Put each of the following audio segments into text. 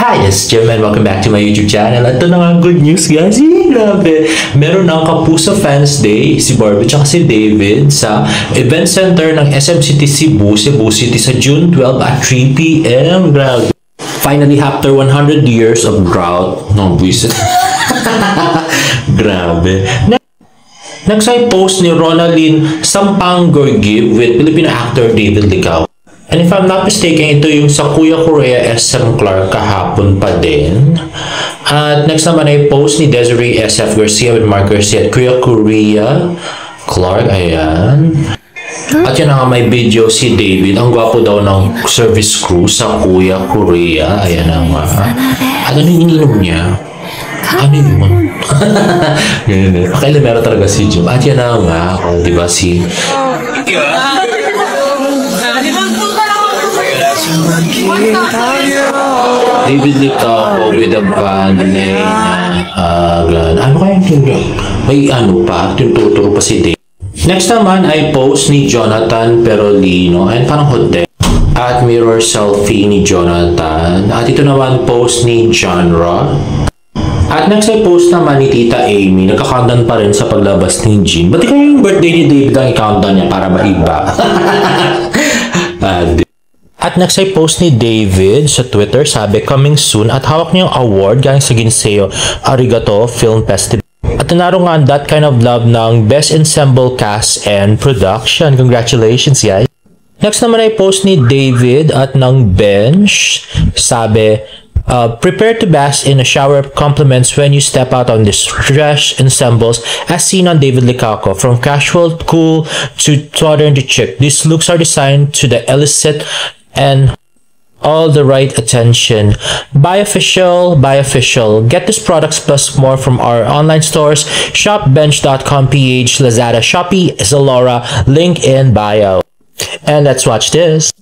Hi, this is Jim and welcome back to my YouTube channel. Ito na nga good news guys. Grabe. Meron ng Kapuso Fans Day si Barbie at si David sa Event Center ng SM City Cebu City sa June 12 at 3 p.m. Grabe. Finally, after 100 years of drought, no, buwisit. Grabe. Next post ni Ronaldin Sampang-Gorgib with Filipino actor David Licao. And if I'm not mistaken, ito yung sa Kuya Korea SM Clark kahapon pa din. At next naman ay post ni Desiree SF Garcia with Mark Garcia at Kuya Korea Clark. Ayan. At yan nga may video si David. Ang gwapo daw ng service crew sa Kuya Korea. Ayan na nga. At ano yung ininom niya? Ano yun? Kailan meron talaga si Jim. At yan na nga. O, diba si... David Licao with a band name ano kaya yung may ano pa, tuturo pa si David. Next naman ay post ni Jonathan Perolino and parang hotel at mirror selfie ni Jonathan at ito naman post ni Genre. At next ay post naman ni Tita Amy, nagka-countdown pa rin sa paglabas ni Jean. Ba't kaya yung birthday ni David ang i-countdown niya para maiba? At next ay post ni David sa Twitter, sabi, coming soon at hawak niya yung award galing sa Ginseo Arigato Film Festival. At nanaro nga That Kind of Love ng Best Ensemble Cast and Production. Congratulations guys! Next naman ay post ni David at ng Bench, sabi, prepare to bask in a shower of compliments when you step out on these fresh ensembles as seen on David Licao. From casual, cool to modern to chic, these looks are designed to the elicit and all the right attention. Buy official. Get these products plus more from our online stores, shopbench.com.ph, Lazada, Shopee, Zalora, link in bio. And let's watch this.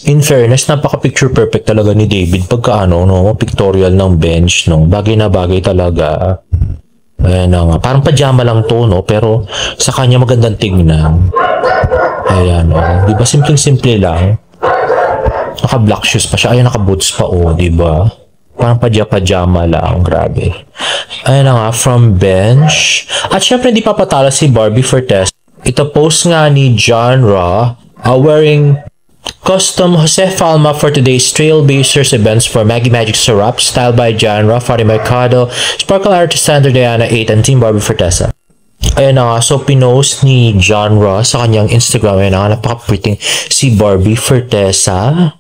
In fairness, napaka-picture perfect talaga ni David pagka pictorial ng Bench, no? Bagay na bagay talaga. Ayan na nga. Parang pajama lang to, no? Pero sa kanya magandang tingnan. Ayan, oh. Diba? Simpleng-simple lang. Naka-black shoes pa siya. Ayan, naka-boots pa, oh. Diba? Parang pajama lang. Grabe. Ayan na nga. From Bench. At syempre, hindi pa patala si Barbie Fortes. Ito post nga ni Genre wearing custom Jose Falma for today's Trailblazers events for Maggie Magic Syrup, styled by Genre, Fatima Mercado, Sparkle Artist Sandra Diana 8, and Team Barbie Fortesa. Ayan na nga, so pinost ni Genre sa kanyang Instagram. Ayan na nga, napaka-pretty si Barbie Fortesa.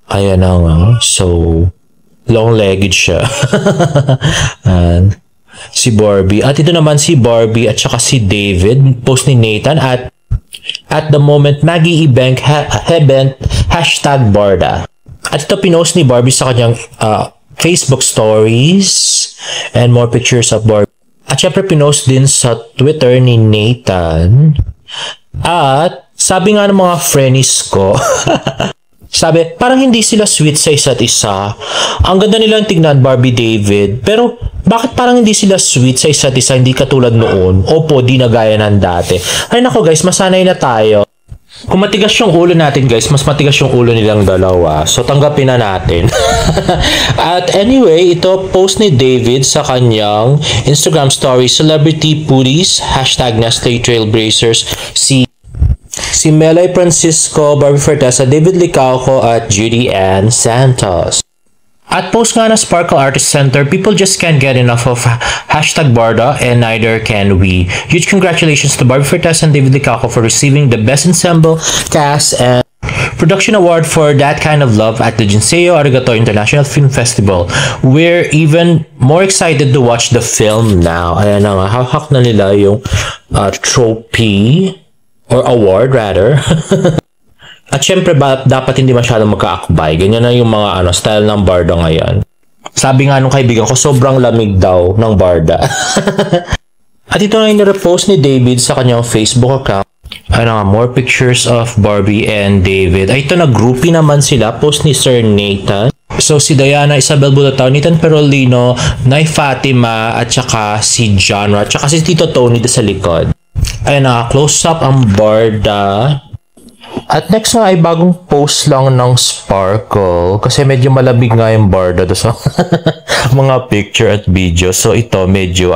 Ayan na nga, so long-legged siya. And si Barbie. At ito naman si Barbie at saka si David. Post ni Nathan at the moment, Maggie Ebank Hebent #Barda. At ito pinost ni Barbie sa kanyang Facebook stories and more pictures of Barbie. At syempre pinost din sa Twitter ni Nathan. At sabi nga ng mga friends ko, sabi, parang hindi sila sweet sa isa't isa. Ang ganda nilang tignan, Barbie David. Pero bakit parang hindi sila sweet sa isa't isa, hindi katulad noon? Opo, di na gaya ng dati. Ay nako guys, masanay na tayo. Kung matigas yung ulo natin guys, mas matigas yung ulo nilang dalawa. So tanggapin na natin. At anyway, ito post ni David sa kanyang Instagram story, Celebrity Pooties, #Nestle Trailblazers, si Melay Francisco, Barbie Fortesa, David Licao at Judy Ann Santos. At post nga na Sparkle Artist Center, people just can't get enough of #Barda and neither can we. Huge congratulations to Barbie Fortesa and David Licao for receiving the Best Ensemble Cast and Production Award for That Kind of Love at the Ginseo Arigato International Film Festival. We're even more excited to watch the film now. Ayan na nga, hawak na nila yung trophy or award rather. At syempre dapat hindi masyadong magkaakbay. Ganyan na yung mga style ng Barda ngayon. Sabi nga nung kaibigan ko, sobrang lamig daw ng Barda. At ito na yung repost ni David sa kanyang Facebook account. Ano nga, more pictures of Barbie and David. Ay, ito groupie naman sila. Post ni Sir Nathan. So si Diana Isabel Bulatao, Nathan Perolino, Nay Fatima, at saka si Genre, at saka si Tito Tony sa likod. Ayun na, close up ang Barda. At next nga ay bagong post lang ng Sparkle kasi medyo malabig nga yung Barda do sa mga picture at video. So ito medyo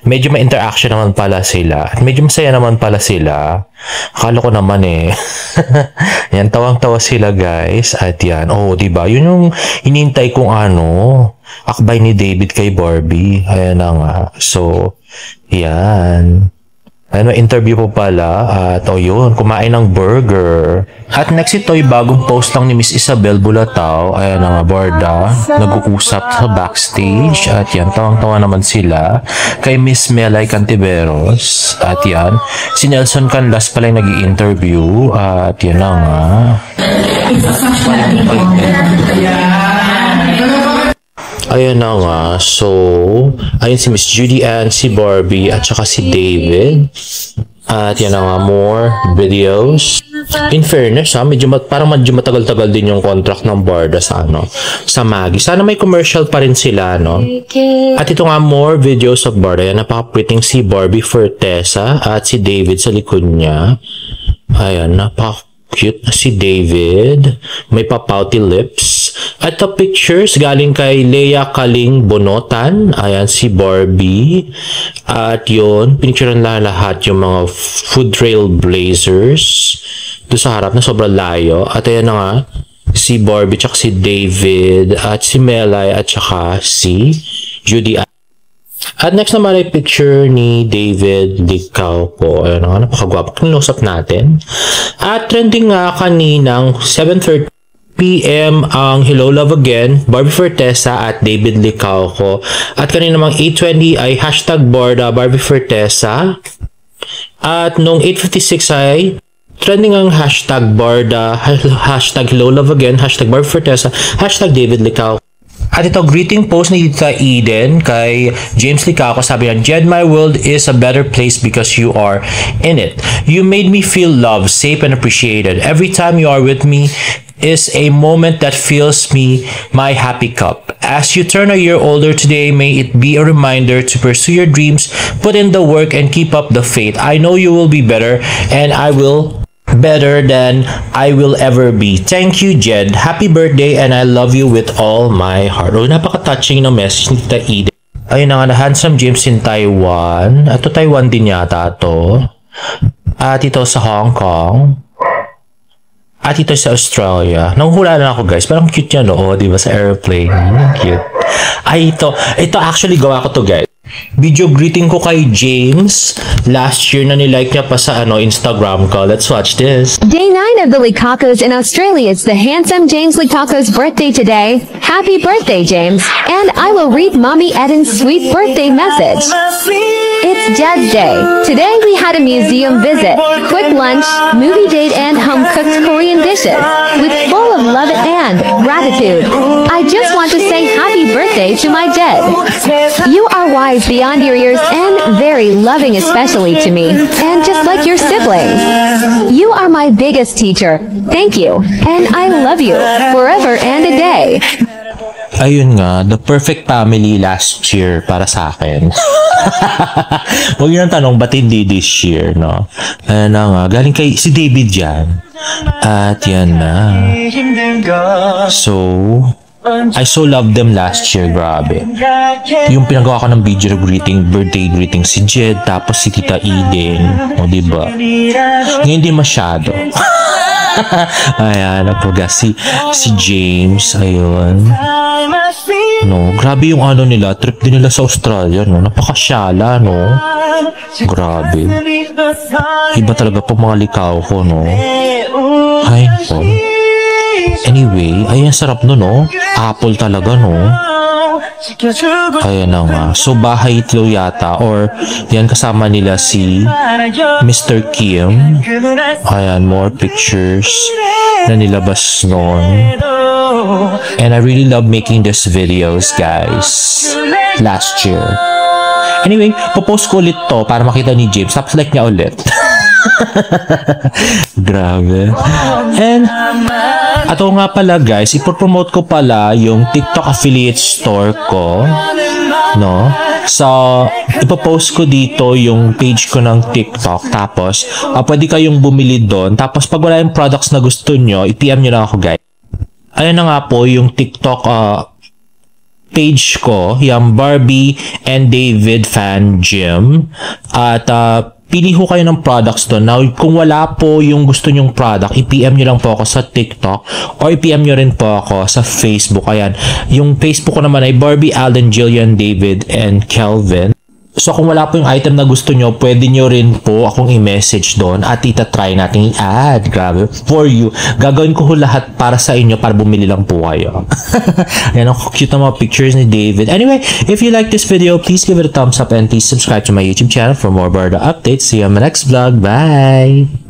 medyo may interaction naman pala sila. At medyo masaya naman pala sila. Akala ko naman yan, tawang-tawa sila guys. At yan, diba? Yun yung hinintay kong akbay ni David kay Barbie. Ayan na nga. So, yan. Interview po pala at yun, kumain ng burger. At next ito ay bagong post lang ni Miss Isabel Bulatao. Ayan na nga, Barda, nag-uusap sa backstage. At yan, tawang-tawa naman sila kay Miss Melay Cantiveros. At yan, si Nelson Canlas pala yung nag-i-interview. At yan na nga. Ayan na nga. So, ayun si Miss Judy Ann, si Barbie, at saka si David. At yan na nga, more videos. In fairness, parang medyo matagal-tagal din yung contract ng Barda sa Maggi. Sana may commercial pa rin sila, no? At ito nga, more videos of Barda. Yan, napaka-pretty si Barbie Fortesa at si David sa likod niya. Ayan, napaka-cute na si David. May pa-pouty lips. At the pictures galing kay Lea Kaling Bonotan. Ayan, si Barbie. At yun, pinicturean lahat yung mga food trail blazers. Doon sa harap na sobrang layo. At ayan na nga, si Barbie, tsaka si David, at si Melay, at tsaka si Judy. At next naman ay picture ni David Licauco. Ayan nga, napakagwapo. Kinusap natin. At trending nga kaninang 7:30 PM ang Hello Love Again, Barbie Fortesa at David Licauco. At kanina namang 8:20 ay #Barda Barbie Fortesa. At nung 8:56 ay trending ang #Barda, #Hello Love Again, #Barbie Fortesa, #David Licauco. At ito, greeting post ni Tita Eden kay James Licauco. Sabi niya, Jed, my world is a better place because you are in it. You made me feel loved, safe, and appreciated. Every time you are with me is a moment that fills me my happy cup. As you turn a year older today, may it be a reminder to pursue your dreams, put in the work, and keep up the faith. I know you will be better, and I will better than I will ever be. Thank you, Jed. Happy birthday, and I love you with all my heart. Napaka-touching na message ni Tita Eden. Ayun na nga, handsome James in Taiwan. At Taiwan din yata to. At ito sa Hong Kong. At ito sa Australia. Nanghula na ako guys. Parang cute yan, diba sa airplane. Cute. Ay, ito actually gawa ko to guys. Video greeting ko kay James. Last year na nilike niya pa sa Instagram ko. Let's watch this. Day 9 of the Licaucos in Australia. It's the handsome James Licauco's birthday today. Happy birthday, James. And I will read Mommy Eden's sweet birthday message. It's Jed's Day. Today we had a museum visit, quick lunch, movie date, and home-cooked Korean dishes. With full of love and gratitude. I just want to say happy birthday to my Jed. You are wise beyond your years and very loving, especially to me. And just like your siblings. You are my biggest teacher. Thank you. And I love you forever and a day. Ayun nga, the perfect family last year para sa akin. Huwag yun ang tanong, ba't hindi this year, no? Ayun na nga, galing kay si David yan. At yan na. So, I so loved them last year, grabe. Yung pinagawa ko ng video birthday greeting si Jed, tapos si Tita Eden. O, diba? Ngayon din masyado. Ayan, napuga si James, ayun. No, grabe yung nila, trip din nila sa Australia, no? Napakasyala, no? Grabe. Iba talaga po mga Licauco, no? Ay, po. Anyway, ayan, sarap no, no? Apple talaga, no? Ayan na nga. So, bahay ito yata, or yan kasama nila si Mr. Kim. Ayan, more pictures na nilabas noon. And I really love making these videos, guys. Last year. Anyway, popost ko ulit to para makita ni James. Tapos like niya ulit. Grabe. And ato nga pala guys, ipopromote ko pala yung TikTok affiliate store ko, no? So, ipopost ko dito yung page ko ng TikTok. Tapos, pwede kayong bumili doon. Tapos, pag wala yung products na gusto nyo, i-PM nyo lang ako, guys. Ayan na nga po yung TikTok page ko, yung Barbie and David Fan Gym. At pili ho kayo ng products doon. Now, kung wala po yung gusto nyong product, i-PM nyo lang po ako sa TikTok or i-PM nyo rin po ako sa Facebook. Ayan. Yung Facebook ko naman ay Barbie, Alden, Jillian, David, and Kelvin. So, kung wala po yung item na gusto nyo, pwede nyo rin po akong i-message doon at itatry natin i-add. Grabe. For you. Gagawin ko ho lahat para sa inyo para bumili lang po kayo. Ayan, ang cute na mga pictures ni David. Anyway, if you like this video, please give it a thumbs up and please subscribe to my YouTube channel for more Barda updates. See you on my next vlog. Bye!